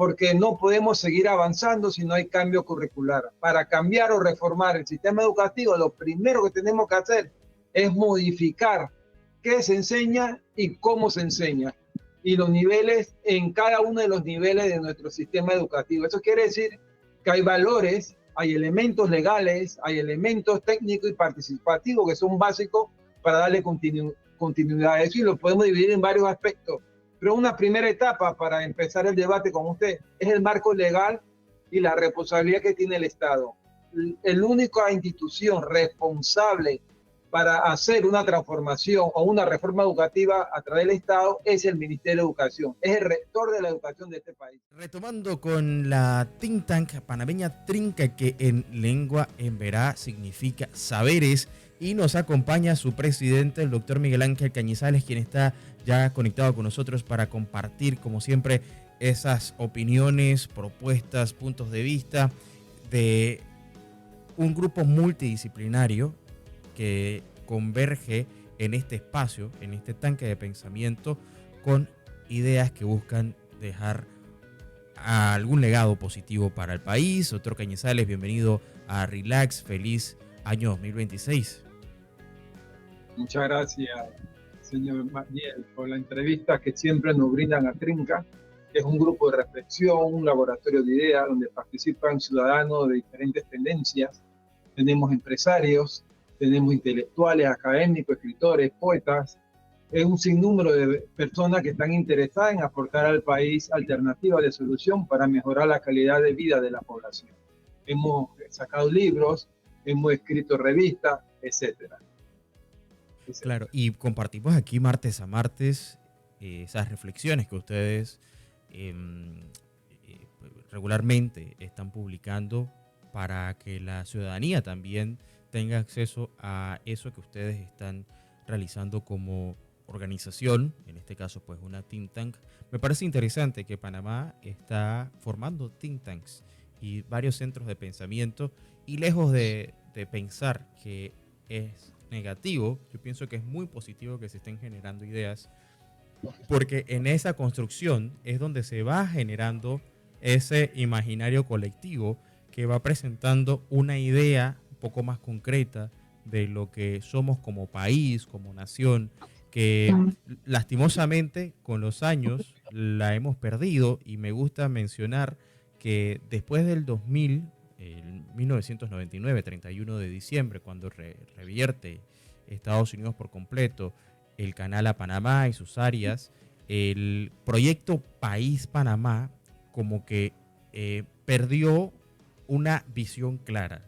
porque no podemos seguir avanzando si no hay cambio curricular. Para cambiar o reformar el sistema educativo, lo primero que tenemos que hacer es modificar qué se enseña y cómo se enseña, y los niveles en cada uno de los niveles de nuestro sistema educativo. Eso quiere decir que hay valores, hay elementos legales, hay elementos técnicos y participativos que son básicos para darle continuidad a eso, y lo podemos dividir en varios aspectos. Pero una primera etapa para empezar el debate con usted es el marco legal y la responsabilidad que tiene el Estado. La única institución responsable para hacer una transformación o una reforma educativa a través del Estado es el Ministerio de Educación, es el rector de la educación de este país. Retomando con la think tank panameña Trinca, que en lengua emberá significa saberes, y nos acompaña su presidente, el doctor Miguel Ángel Cañizales, quien está ya conectado con nosotros para compartir, como siempre, esas opiniones, propuestas, puntos de vista de un grupo multidisciplinario que converge en este espacio, en este tanque de pensamiento, con ideas que buscan dejar algún legado positivo para el país. Doctor Cañizales, bienvenido a Relax, feliz año 2026. Muchas gracias, señor Mariel, por la entrevista que siempre nos brindan a Trinca. Es un grupo de reflexión, un laboratorio de ideas donde participan ciudadanos de diferentes tendencias. Tenemos empresarios, tenemos intelectuales, académicos, escritores, poetas. Es un sinnúmero de personas que están interesadas en aportar al país alternativas de solución para mejorar la calidad de vida de la población. Hemos sacado libros, hemos escrito revistas, etcétera. Claro, y compartimos aquí martes a martes esas reflexiones que ustedes regularmente están publicando para que la ciudadanía también tenga acceso a eso que ustedes están realizando como organización, en este caso pues una think tank. Me parece interesante que Panamá está formando think tanks y varios centros de pensamiento, y lejos de pensar que es negativo, yo pienso que es muy positivo que se estén generando ideas, porque en esa construcción es donde se va generando ese imaginario colectivo que va presentando una idea un poco más concreta de lo que somos como país, como nación, que lastimosamente con los años la hemos perdido. Y me gusta mencionar que después del 2000, el 1999, 31 de diciembre, cuando revierte Estados Unidos por completo el canal a Panamá y sus áreas, el proyecto País Panamá como que perdió una visión clara.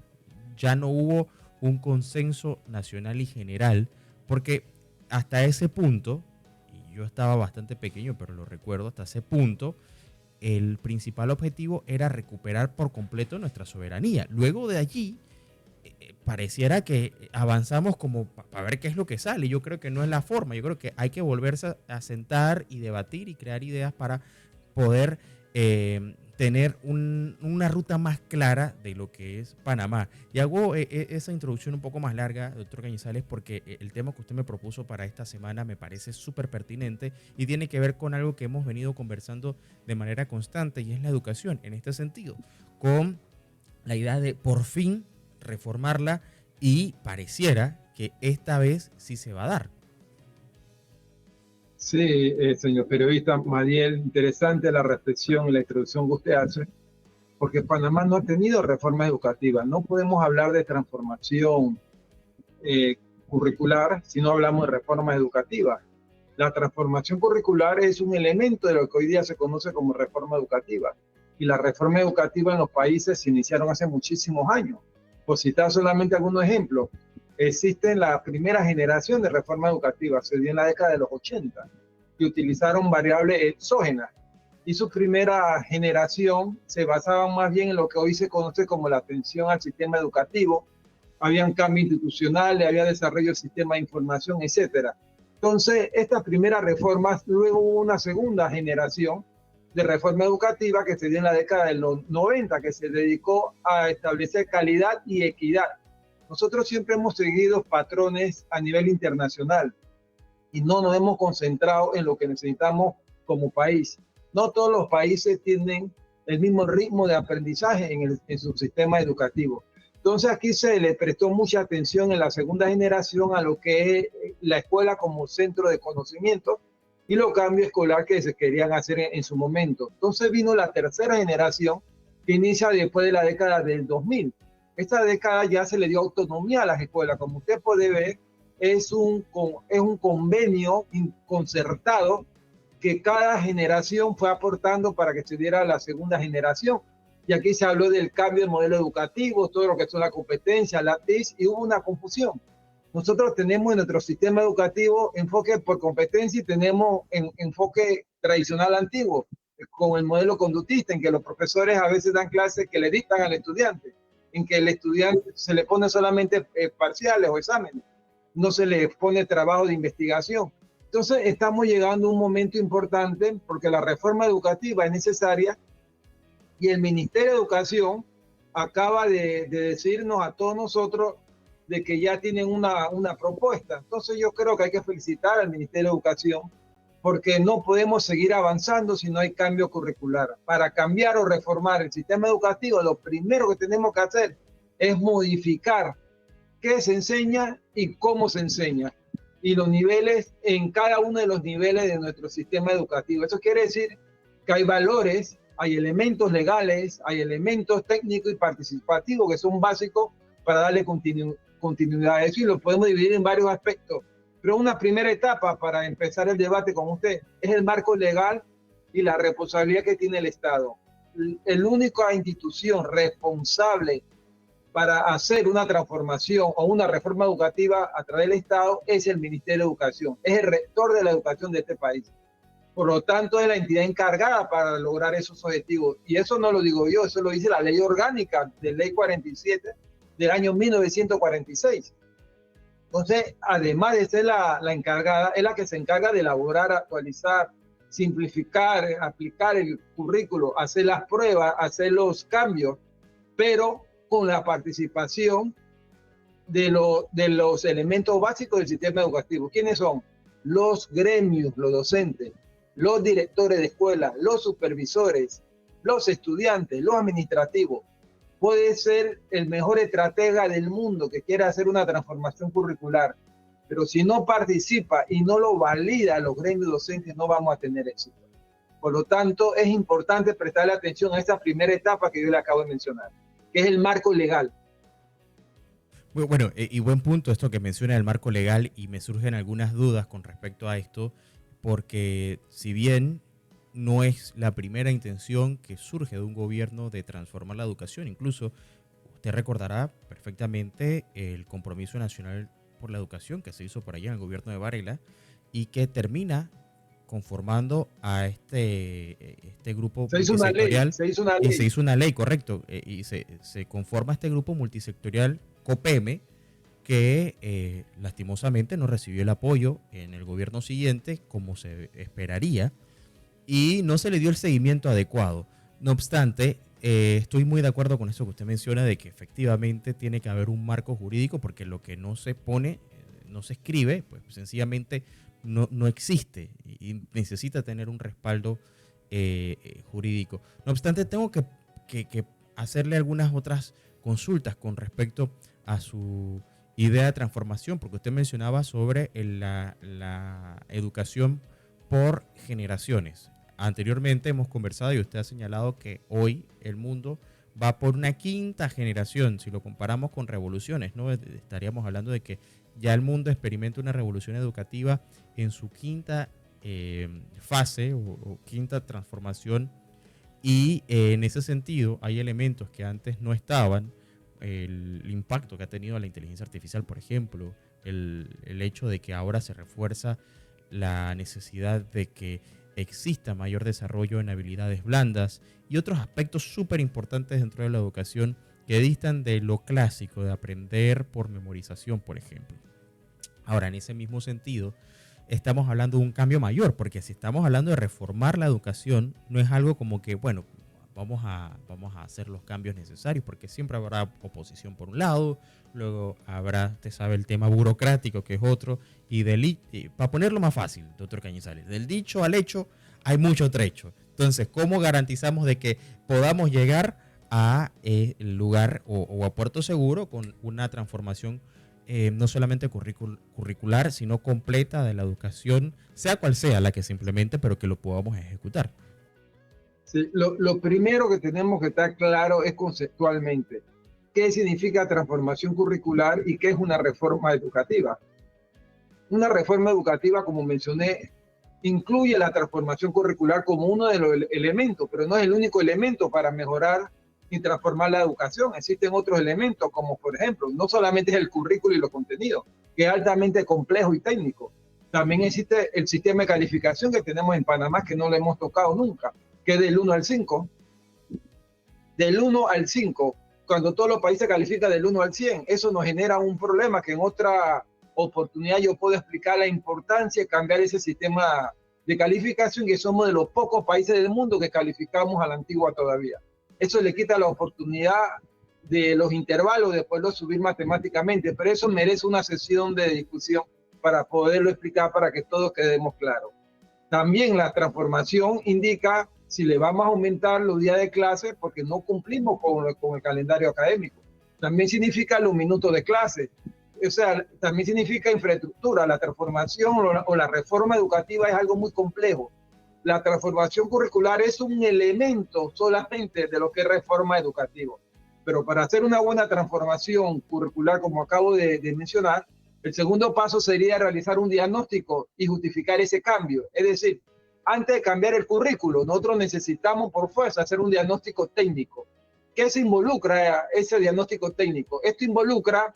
Ya no hubo un consenso nacional y general, porque hasta ese punto, y yo estaba bastante pequeño, pero lo recuerdo, hasta ese punto, el principal objetivo era recuperar por completo nuestra soberanía. Luego de allí, pareciera que avanzamos como para ver qué es lo que sale. Yo creo que no es la forma. Yo creo que hay que volverse a sentar y debatir y crear ideas para poder tener una ruta más clara de lo que es Panamá. Y hago esa introducción un poco más larga, doctor Cañizales, porque el tema que usted me propuso para esta semana me parece súper pertinente y tiene que ver con algo que hemos venido conversando de manera constante, y es la educación en este sentido, con la idea de por fin reformarla, y pareciera que esta vez sí se va a dar. Sí, señor periodista Mariel, interesante la reflexión y la introducción que usted hace, porque Panamá no ha tenido reforma educativa. No podemos hablar de transformación curricular si no hablamos de reforma educativa. La transformación curricular es un elemento de lo que hoy día se conoce como reforma educativa. Y la reforma educativa en los países se iniciaron hace muchísimos años. Por citar solamente algunos ejemplos, existe la primera generación de reforma educativa, se dio en la década de los 80, que utilizaron variables exógenas. Y su primera generación se basaba más bien en lo que hoy se conoce como la atención al sistema educativo. Habían cambios institucionales, había desarrollo del sistema de información, etcétera. Entonces, estas primeras reformas, luego hubo una segunda generación de reforma educativa que se dio en la década de los 90, que se dedicó a establecer calidad y equidad. Nosotros siempre hemos seguido patrones a nivel internacional y no nos hemos concentrado en lo que necesitamos como país. No todos los países tienen el mismo ritmo de aprendizaje en su sistema educativo. Entonces aquí se le prestó mucha atención en la segunda generación a lo que es la escuela como centro de conocimiento y los cambios escolares que se querían hacer en su momento. Entonces vino la tercera generación que inicia después de la década del 2000. Esta década ya se le dio autonomía a las escuelas. Como usted puede ver, es un convenio concertado que cada generación fue aportando para que se diera la segunda generación. Y aquí se habló del cambio de modelo educativo, todo lo que son la competencia, la TIC, y hubo una confusión. Nosotros tenemos en nuestro sistema educativo enfoque por competencia y tenemos enfoque tradicional antiguo, con el modelo conductista, en que los profesores a veces dan clases que le dictan al estudiante, en que el estudiante se le pone solamente parciales o exámenes, no se le pone trabajo de investigación. Entonces estamos llegando a un momento importante porque la reforma educativa es necesaria y el Ministerio de Educación acaba de decirnos a todos nosotros de que ya tienen una propuesta. Entonces yo creo que hay que felicitar al Ministerio de Educación porque no podemos seguir avanzando si no hay cambio curricular. Para cambiar o reformar el sistema educativo, lo primero que tenemos que hacer es modificar qué se enseña y cómo se enseña, y los niveles en cada uno de los niveles de nuestro sistema educativo. Eso quiere decir que hay valores, hay elementos legales, hay elementos técnicos y participativos que son básicos para darle continuidad a eso, y lo podemos dividir en varios aspectos. Pero una primera etapa para empezar el debate con usted es el marco legal y la responsabilidad que tiene el Estado. El única institución responsable para hacer una transformación o una reforma educativa a través del Estado es el Ministerio de Educación, es el rector de la educación de este país. Por lo tanto, es la entidad encargada para lograr esos objetivos. Y eso no lo digo yo, eso lo dice la ley orgánica de ley 47 del año 1946. Entonces, además de ser la encargada, es la que se encarga de elaborar, actualizar, simplificar, aplicar el currículo, hacer las pruebas, hacer los cambios, pero con la participación de los elementos básicos del sistema educativo. ¿Quiénes son? Los gremios, los docentes, los directores de escuela, los supervisores, los estudiantes, los administrativos. Puede ser el mejor estratega del mundo que quiera hacer una transformación curricular, pero si no participa y no lo valida los gremios docentes, no vamos a tener éxito. Por lo tanto, es importante prestarle atención a esta primera etapa que yo le acabo de mencionar, que es el marco legal. Bueno, y buen punto esto que menciona el marco legal, y me surgen algunas dudas con respecto a esto, porque si bien no es la primera intención que surge de un gobierno de transformar la educación, incluso usted recordará perfectamente el compromiso nacional por la educación que se hizo por allá en el gobierno de Varela y que termina conformando a este grupo multisectorial. Se hizo una ley. Y se hizo una ley, correcto, y se conforma este grupo multisectorial COPEME, que lastimosamente no recibió el apoyo en el gobierno siguiente como se esperaría y no se le dio el seguimiento adecuado. No obstante, estoy muy de acuerdo con eso que usted menciona de que efectivamente tiene que haber un marco jurídico, porque lo que no se pone, no se escribe, pues sencillamente no existe y necesita tener un respaldo jurídico. No obstante, tengo que hacerle algunas otras consultas con respecto a su idea de transformación, porque usted mencionaba sobre la educación por generaciones. Anteriormente hemos conversado y usted ha señalado que hoy el mundo va por una quinta generación. Si lo comparamos con revoluciones, ¿no? Estaríamos hablando de que ya el mundo experimenta una revolución educativa en su quinta fase o quinta transformación, y en ese sentido hay elementos que antes no estaban. El impacto que ha tenido la inteligencia artificial, por ejemplo, el hecho de que ahora se refuerza la necesidad de que exista mayor desarrollo en habilidades blandas y otros aspectos súper importantes dentro de la educación que distan de lo clásico de aprender por memorización, por ejemplo. Ahora, en ese mismo sentido, estamos hablando de un cambio mayor, porque si estamos hablando de reformar la educación, no es algo como que, bueno, vamos a hacer los cambios necesarios, porque siempre habrá oposición por un lado, luego habrá, usted sabe, el tema burocrático, que es otro, y para ponerlo más fácil, doctor Cañizales, del dicho al hecho hay mucho trecho. Entonces, ¿cómo garantizamos de que podamos llegar a el lugar o a Puerto Seguro con una transformación no solamente curricular, sino completa de la educación, sea cual sea la que se implemente, pero que lo podamos ejecutar? Sí, lo primero que tenemos que estar claro es conceptualmente qué significa transformación curricular y qué es una reforma educativa. Una reforma educativa, como mencioné, incluye la transformación curricular como uno de los elementos, pero no es el único elemento para mejorar y transformar la educación. Existen otros elementos, como por ejemplo, no solamente es el currículo y los contenidos, que es altamente complejo y técnico. También existe el sistema de calificación que tenemos en Panamá, que no lo hemos tocado nunca, que es del 1 al 5. Del 1 al 5, cuando todos los países califican del 1 al 100, eso nos genera un problema que en otra oportunidad yo puedo explicar la importancia de cambiar ese sistema de calificación, que somos de los pocos países del mundo que calificamos a la antigua todavía. Eso le quita la oportunidad de los intervalos de poderlo subir matemáticamente, pero eso merece una sesión de discusión para poderlo explicar, para que todos quedemos claros. También la transformación indica si le vamos a aumentar los días de clase porque no cumplimos con el calendario académico. También significa los minutos de clase. O sea, también significa infraestructura. La transformación o la reforma educativa es algo muy complejo. La transformación curricular es un elemento solamente de lo que es reforma educativa. Pero para hacer una buena transformación curricular, como acabo de mencionar, el segundo paso sería realizar un diagnóstico y justificar ese cambio. Es decir, antes de cambiar el currículo, nosotros necesitamos por fuerza hacer un diagnóstico técnico. ¿Qué se involucra ese diagnóstico técnico? Esto involucra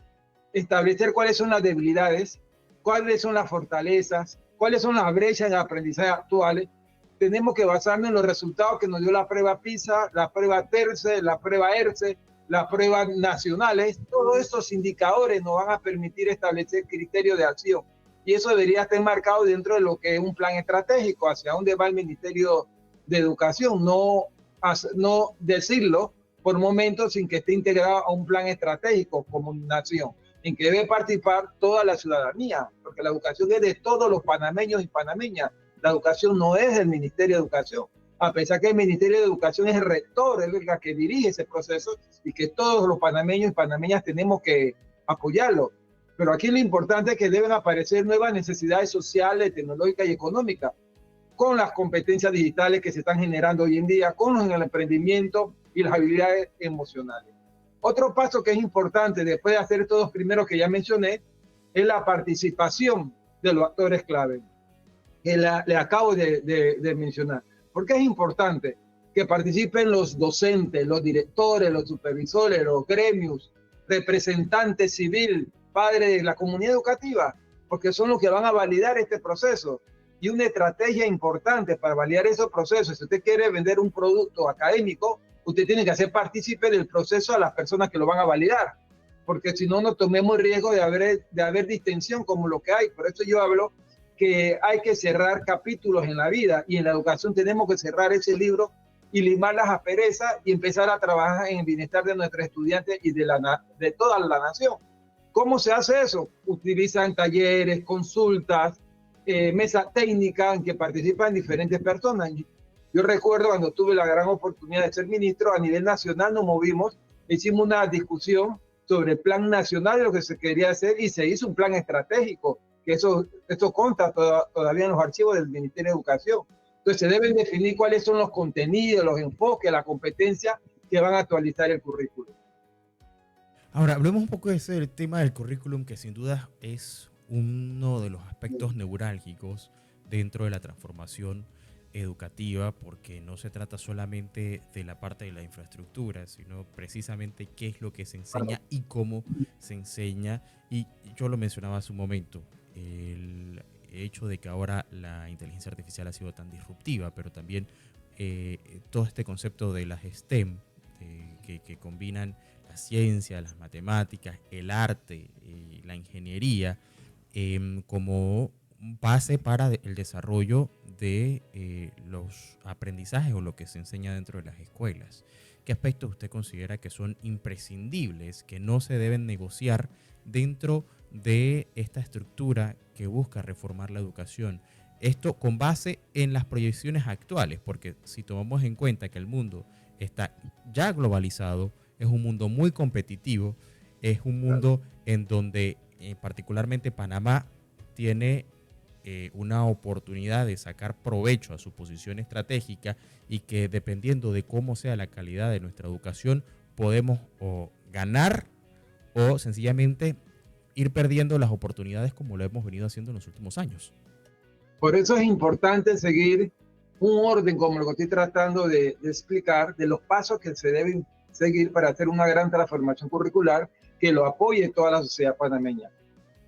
establecer cuáles son las debilidades, cuáles son las fortalezas, cuáles son las brechas de aprendizaje actuales. Tenemos que basarnos en los resultados que nos dio la prueba PISA, la prueba TERCE, la prueba ERCE, las pruebas nacionales. Todos estos indicadores nos van a permitir establecer criterios de acción. Y eso debería estar marcado dentro de lo que es un plan estratégico, hacia dónde va el Ministerio de Educación, no decirlo por momentos sin que esté integrado a un plan estratégico como nación, en que debe participar toda la ciudadanía, porque la educación es de todos los panameños y panameñas. La educación no es del Ministerio de Educación, a pesar que el Ministerio de Educación es el rector, es el que dirige ese proceso y que todos los panameños y panameñas tenemos que apoyarlo. Pero aquí lo importante es que deben aparecer nuevas necesidades sociales, tecnológicas y económicas, con las competencias digitales que se están generando hoy en día, con el emprendimiento y las habilidades emocionales. Otro paso que es importante, después de hacer estos dos primeros que ya mencioné, es la participación de los actores clave, que le acabo de mencionar. ¿Por qué es importante que participen los docentes, los directores, los supervisores, los gremios, representantes civiles, padres de la comunidad educativa? Porque son los que van a validar este proceso. Y una estrategia importante para validar esos procesos, si usted quiere vender un producto académico, usted tiene que hacer partícipe del proceso a las personas que lo van a validar, porque si no, no tomemos el riesgo de haber distensión como lo que hay. Por eso yo hablo que hay que cerrar capítulos en la vida, y en la educación tenemos que cerrar ese libro y limar las asperezas y empezar a trabajar en el bienestar de nuestros estudiantes y de toda la nación. ¿Cómo se hace eso? Utilizan talleres, consultas, mesas técnicas en que participan diferentes personas. Yo recuerdo cuando tuve la gran oportunidad de ser ministro, a nivel nacional nos movimos, hicimos una discusión sobre el plan nacional de lo que se quería hacer y se hizo un plan estratégico, que eso consta todavía en los archivos del Ministerio de Educación. Entonces se deben definir cuáles son los contenidos, los enfoques, las competencias que van a actualizar el currículum. Ahora, hablemos un poco de ese del tema del currículum, que sin duda es uno de los aspectos neurálgicos dentro de la transformación educativa, porque no se trata solamente de la parte de la infraestructura, sino precisamente qué es lo que se enseña y cómo se enseña. Y yo lo mencionaba hace un momento, el hecho de que ahora la inteligencia artificial ha sido tan disruptiva, pero también todo este concepto de las STEM, que combinan la ciencia, las matemáticas, el arte y la ingeniería como base para el desarrollo de los aprendizajes o lo que se enseña dentro de las escuelas. ¿Qué aspectos usted considera que son imprescindibles, que no se deben negociar dentro de esta estructura que busca reformar la educación? Esto con base en las proyecciones actuales, porque si tomamos en cuenta que el mundo está ya globalizado, es un mundo muy competitivo, es un mundo en donde particularmente Panamá tiene una oportunidad de sacar provecho a su posición estratégica y que dependiendo de cómo sea la calidad de nuestra educación, podemos o ganar o sencillamente ir perdiendo las oportunidades como lo hemos venido haciendo en los últimos años. Por eso es importante seguir un orden como lo que estoy tratando de explicar, de los pasos que se deben seguir para hacer una gran transformación curricular que lo apoye toda la sociedad panameña.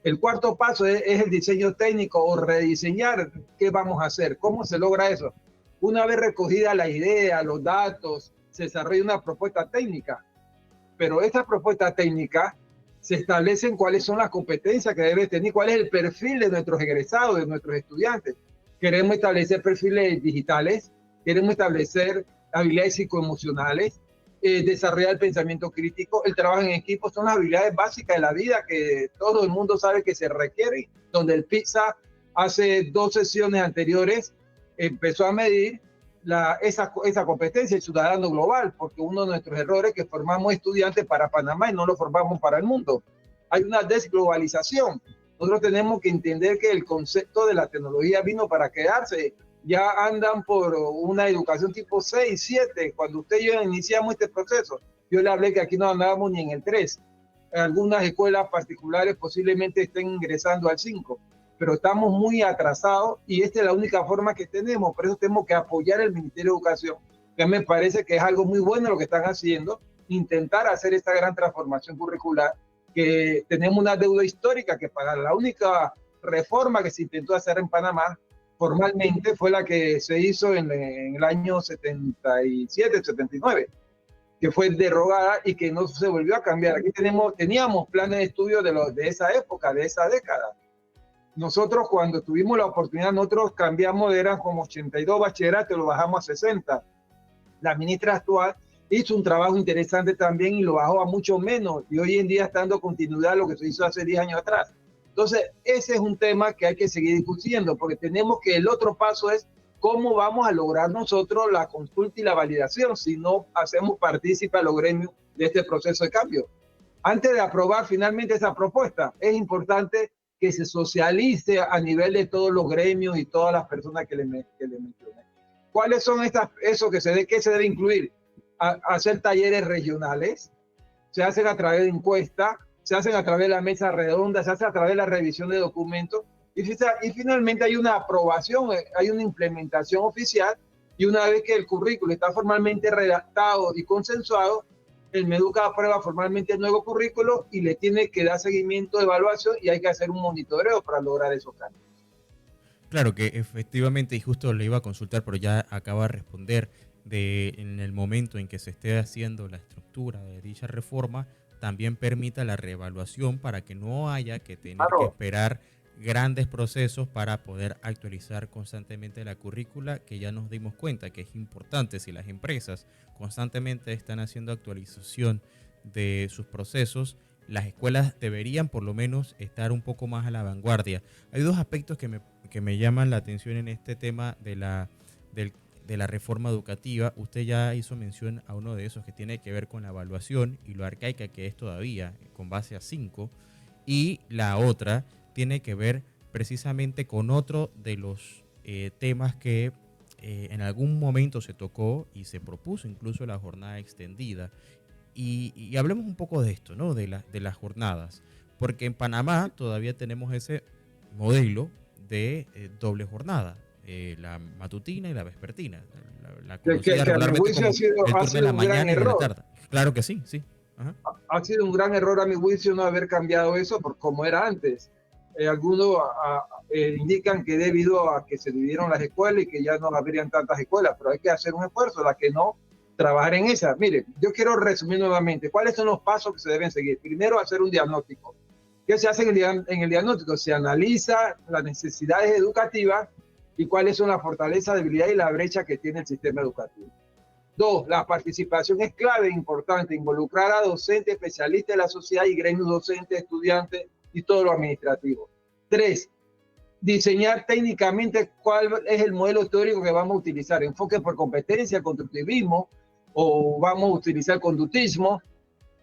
El cuarto paso es el diseño técnico o rediseñar qué vamos a hacer. ¿Cómo se logra eso? Una vez recogida la idea, los datos, se desarrolla una propuesta técnica, pero esta propuesta técnica se establecen cuáles son las competencias que debe tener, cuál es el perfil de nuestros egresados, de nuestros estudiantes. Queremos establecer perfiles digitales, queremos establecer habilidades psicoemocionales, desarrollar el pensamiento crítico, el trabajo en equipo, son las habilidades básicas de la vida que todo el mundo sabe que se requieren, donde el PISA hace 2 sesiones anteriores empezó a medir esa competencia, el ciudadano global, porque uno de nuestros errores es que formamos estudiantes para Panamá y no lo formamos para el mundo. Hay una desglobalización. Nosotros tenemos que entender que el concepto de la tecnología vino para quedarse. Ya andan por una educación tipo 6, 7. Cuando usted y yo iniciamos este proceso, yo le hablé que aquí no andábamos ni en el 3. Algunas escuelas particulares posiblemente estén ingresando al 5, pero estamos muy atrasados y esta es la única forma que tenemos. Por eso tenemos que apoyar el Ministerio de Educación, que me parece que es algo muy bueno lo que están haciendo, intentar hacer esta gran transformación curricular, que tenemos una deuda histórica que pagar. La única reforma que se intentó hacer en Panamá formalmente fue la que se hizo en el año 77, 79, que fue derogada y que no se volvió a cambiar. Aquí teníamos planes de estudio de esa época, de esa década. Nosotros cuando tuvimos la oportunidad, nosotros cambiamos, eran como 82 bachilleratos, lo bajamos a 60. La ministra actual hizo un trabajo interesante también y lo bajó a mucho menos, y hoy en día está dando continuidad a lo que se hizo hace 10 años atrás. Entonces, ese es un tema que hay que seguir discutiendo, porque tenemos que el otro paso es cómo vamos a lograr nosotros la consulta y la validación si no hacemos partícipe a los gremios de este proceso de cambio. Antes de aprobar finalmente esa propuesta, es importante que se socialice a nivel de todos los gremios y todas las personas que le mencioné. ¿Cuáles son qué se debe incluir? Hacer talleres regionales, se hacen a través de encuestas, se hacen a través de la mesa redonda, se hace a través de la revisión de documentos y finalmente hay una aprobación, hay una implementación oficial, y una vez que el currículo está formalmente redactado y consensuado, el MEDUCA aprueba formalmente el nuevo currículo y le tiene que dar seguimiento de evaluación y hay que hacer un monitoreo para lograr esos cambios. Claro que efectivamente, y justo le iba a consultar, pero ya acaba de responder, en el momento en que se esté haciendo la estructura de dicha reforma, también permita la reevaluación para que no haya que tener que esperar grandes procesos para poder actualizar constantemente la currícula, que ya nos dimos cuenta que es importante. Si las empresas constantemente están haciendo actualización de sus procesos, las escuelas deberían por lo menos estar un poco más a la vanguardia. Hay 2 aspectos que me llaman la atención en este tema de la reforma educativa. Usted ya hizo mención a uno de esos que tiene que ver con la evaluación y lo arcaica que es todavía con base a 5, y la otra tiene que ver precisamente con otro de los temas que en algún momento se tocó y se propuso incluso la jornada extendida. Y hablemos un poco de esto, ¿no? De las jornadas, porque en Panamá todavía tenemos ese modelo de doble jornada, la matutina y la vespertina, la conocida regularmente como el turno de la mañana y de la tarde. Claro que sí, sí. Ajá. Ha sido un gran error a mi juicio no haber cambiado eso por como era antes. Algunos indican que debido a que se dividieron las escuelas y que ya no habrían tantas escuelas, pero hay que hacer un esfuerzo, la que no, trabajar en esa. Mire, yo quiero resumir nuevamente cuáles son los pasos que se deben seguir. Primero, hacer un diagnóstico. ¿Qué se hace en el diagnóstico? Se analiza las necesidades educativas y cuáles son las fortalezas, debilidades y la brecha que tiene el sistema educativo. 2, la participación es clave e importante, involucrar a docentes, especialistas de la sociedad y gremios docentes, estudiantes y todo lo administrativo. 3, diseñar técnicamente cuál es el modelo teórico que vamos a utilizar, enfoque por competencia, constructivismo, o vamos a utilizar conductismo,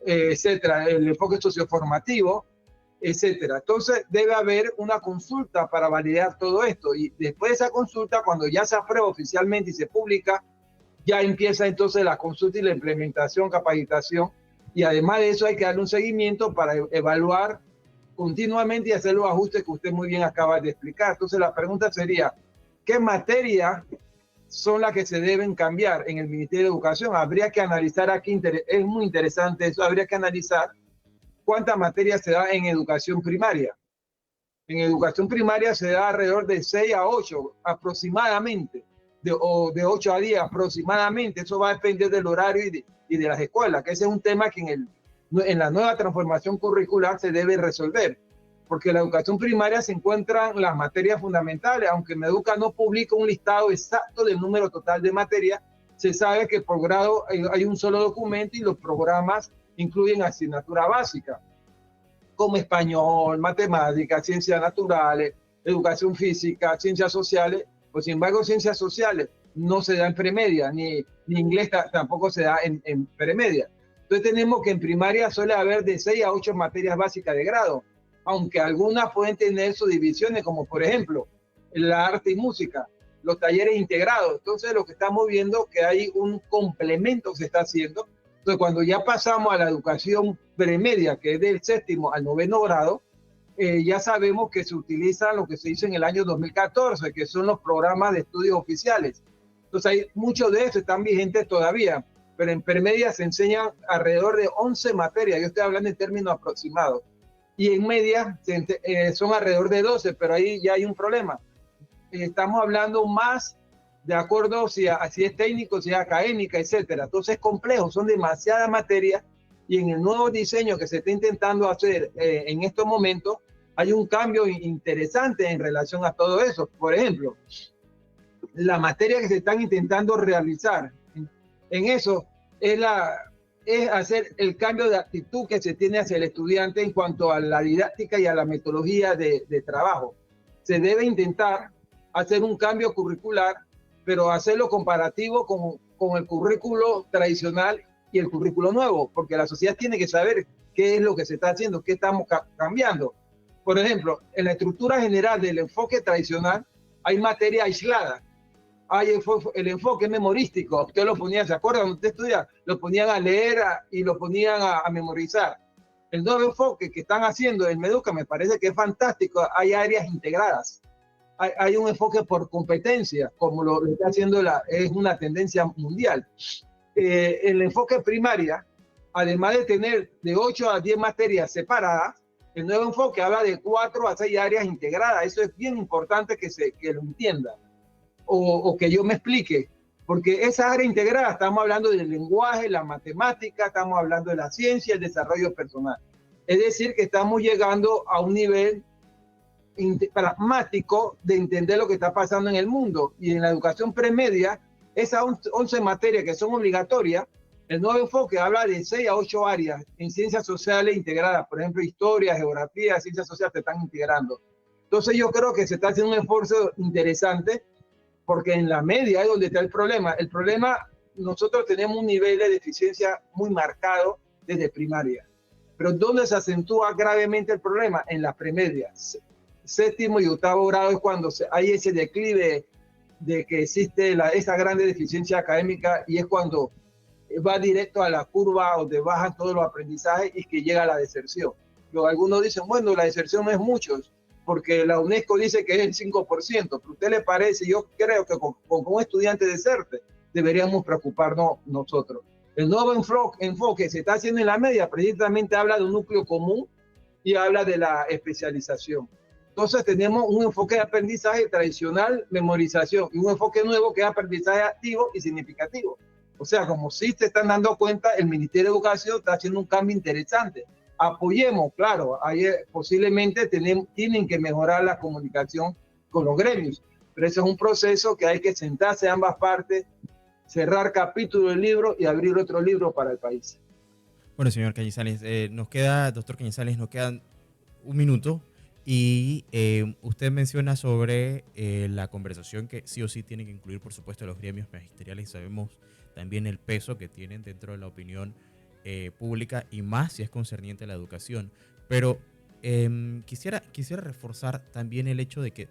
etcétera, el enfoque socioformativo, etcétera. Entonces debe haber una consulta para validar todo esto, y después de esa consulta, cuando ya se aprueba oficialmente y se publica, ya empieza entonces la consulta y la implementación, capacitación, y además de eso hay que darle un seguimiento para evaluar continuamente y hacer los ajustes que usted muy bien acaba de explicar. Entonces la pregunta sería, ¿qué materias son las que se deben cambiar en el Ministerio de Educación? Habría que analizar aquí, es muy interesante eso, habría que analizar cuántas materias se da en educación primaria. En educación primaria se da alrededor de 6 a 8 aproximadamente, o de 8 a 10 aproximadamente. Eso va a depender del horario y de las escuelas, que ese es un tema que en la nueva transformación curricular se debe resolver, porque en la educación primaria se encuentran las materias fundamentales. Aunque Meduca no publica un listado exacto del número total de materias, se sabe que por grado hay un solo documento y los programas incluyen asignatura básica, como español, matemáticas, ciencias naturales, educación física, ciencias sociales. Pues, sin embargo, ciencias sociales no se da en premedia, ni inglés tampoco se da en premedia. Entonces tenemos que en primaria suele haber de 6 a 8 materias básicas de grado, aunque algunas pueden tener sus divisiones, como por ejemplo la arte y música, los talleres integrados. Entonces lo que estamos viendo es que hay un complemento que se está haciendo. Entonces cuando ya pasamos a la educación premedia, que es del 7º al 9º grado, ya sabemos que se utiliza lo que se hizo en el año 2014, que son los programas de estudios oficiales. Entonces muchos de estos están vigentes todavía, pero en premedia se enseñan alrededor de 11 materias, yo estoy hablando en términos aproximados, y en media son alrededor de 12, pero ahí ya hay un problema. Estamos hablando más de acuerdo si es técnico, si es académica, etcétera. Entonces es complejo, son demasiadas materias, y en el nuevo diseño que se está intentando hacer en estos momentos, hay un cambio interesante en relación a todo eso. Por ejemplo, la materia que se están intentando realizar en eso es hacer el cambio de actitud que se tiene hacia el estudiante en cuanto a la didáctica y a la metodología de trabajo. Se debe intentar hacer un cambio curricular, pero hacerlo comparativo con el currículo tradicional y el currículo nuevo, porque la sociedad tiene que saber qué es lo que se está haciendo, qué estamos cambiando. Por ejemplo, en la estructura general del enfoque tradicional hay materia aislada. Hay el enfoque memorístico. Usted lo ponía, ¿se acuerdan? Cuando usted estudia, lo ponían a leer y lo ponían a memorizar. El nuevo enfoque que están haciendo en Meduca me parece que es fantástico. Hay áreas integradas. Hay un enfoque por competencia, como lo está haciendo es una tendencia mundial. El enfoque primaria, además de tener de 8 a 10 materias separadas, el nuevo enfoque habla de 4 a 6 áreas integradas. Eso es bien importante que lo entienda, o que yo me explique, porque esa área integrada, estamos hablando del lenguaje, la matemática, estamos hablando de la ciencia, el desarrollo personal. Es decir, que estamos llegando a un nivel pragmático de entender lo que está pasando en el mundo. Y en la educación premedia, esas 11 materias que son obligatorias, el nuevo enfoque habla de 6 a 8 áreas en ciencias sociales integradas. Por ejemplo, historia, geografía, ciencias sociales se están integrando. Entonces yo creo que se está haciendo un esfuerzo interesante, porque en la media es donde está el problema. El problema, nosotros tenemos un nivel de deficiencia muy marcado desde primaria. Pero ¿dónde se acentúa gravemente el problema? En la premedia. 7º y 8º grado es cuando hay ese declive de que existe esa grande deficiencia académica, y es cuando va directo a la curva donde bajan todos los aprendizajes y que llega a la deserción. Algunos dicen, bueno, la deserción no es mucho, porque la UNESCO dice que es el 5%, pero ¿a usted le parece? Yo creo que con un estudiante deserte deberíamos preocuparnos nosotros. El nuevo enfoque se está haciendo en la media, precisamente habla de un núcleo común y habla de la especialización. Entonces tenemos un enfoque de aprendizaje tradicional, memorización, y un enfoque nuevo que es aprendizaje activo y significativo. O sea, como sí se están dando cuenta, el Ministerio de Educación está haciendo un cambio interesante. Apoyemos, claro, ahí posiblemente tienen que mejorar la comunicación con los gremios, pero ese es un proceso que hay que sentarse ambas partes, cerrar capítulo del libro y abrir otro libro para el país. Bueno, señor Cañizales, doctor Cañizales, nos quedan un minuto. Y usted menciona sobre la conversación que sí o sí tiene que incluir, por supuesto, los gremios magisteriales, y sabemos también el peso que tienen dentro de la opinión pública, y más si es concerniente a la educación. Pero quisiera reforzar también el hecho de que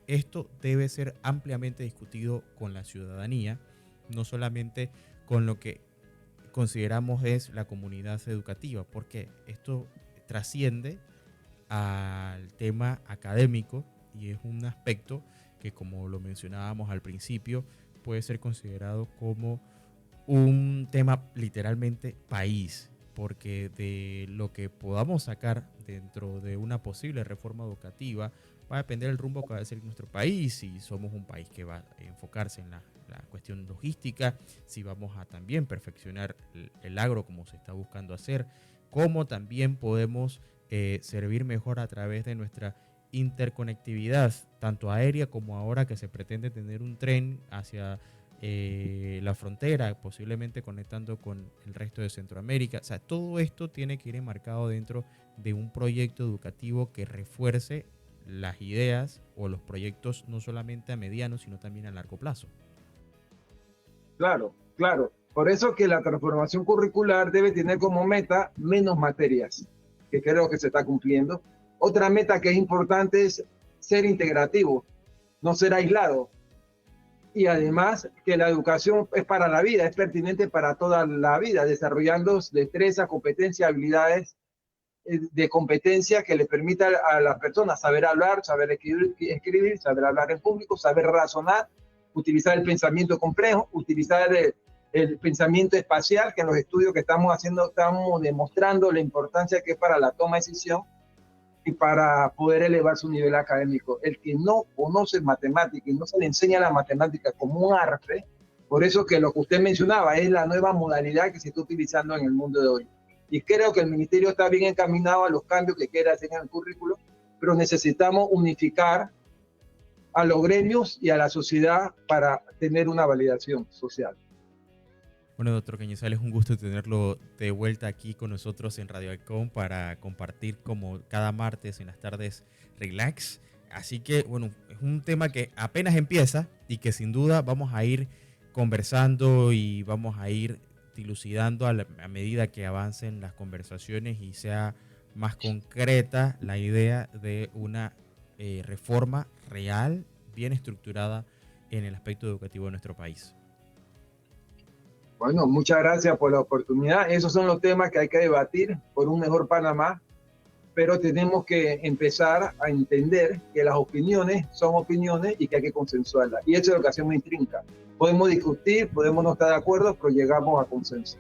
esto debe ser ampliamente discutido con la ciudadanía, no solamente con lo que consideramos es la comunidad educativa, porque esto trasciende al tema académico y es un aspecto que, como lo mencionábamos al principio, puede ser considerado como un tema literalmente país, porque de lo que podamos sacar dentro de una posible reforma educativa va a depender el rumbo que va a seguir nuestro país, si somos un país que va a enfocarse en la cuestión logística, si vamos a también perfeccionar el agro como se está buscando hacer, cómo también podemos servir mejor a través de nuestra interconectividad, tanto aérea como ahora que se pretende tener un tren hacia la frontera, posiblemente conectando con el resto de Centroamérica. O sea, todo esto tiene que ir enmarcado dentro de un proyecto educativo que refuerce las ideas o los proyectos no solamente a mediano, sino también a largo plazo. Claro, claro. Por eso que la transformación curricular debe tener como meta menos materias, que creo que se está cumpliendo. Otra meta que es importante es ser integrativo, no ser aislado. Y además que la educación es para la vida, es pertinente para toda la vida, desarrollando destrezas, competencias, habilidades de competencia que le permita a las personas saber hablar, saber escribir, saber hablar en público, saber razonar, utilizar el pensamiento complejo, utilizar el pensamiento espacial, que en los estudios que estamos haciendo estamos demostrando la importancia que es para la toma de decisión y para poder elevar su nivel académico. El que no conoce matemática y no se le enseña la matemática como un arte, por eso que lo que usted mencionaba es la nueva modalidad que se está utilizando en el mundo de hoy. Y creo que el ministerio está bien encaminado a los cambios que quiere hacer en el currículo, pero necesitamos unificar a los gremios y a la sociedad para tener una validación social. Bueno, doctor Cañizal, es un gusto tenerlo de vuelta aquí con nosotros en Radio Icon para compartir como cada martes en las tardes relax. Así que, bueno, es un tema que apenas empieza y que sin duda vamos a ir conversando y vamos a ir dilucidando a medida que avancen las conversaciones y sea más concreta la idea de una reforma real, bien estructurada en el aspecto educativo de nuestro país. Bueno, muchas gracias por la oportunidad. Esos son los temas que hay que debatir por un mejor Panamá, pero tenemos que empezar a entender que las opiniones son opiniones y que hay que consensuarlas. Y eso es lo que hacemos en Trinca. Podemos discutir, podemos no estar de acuerdo, pero llegamos a consenso.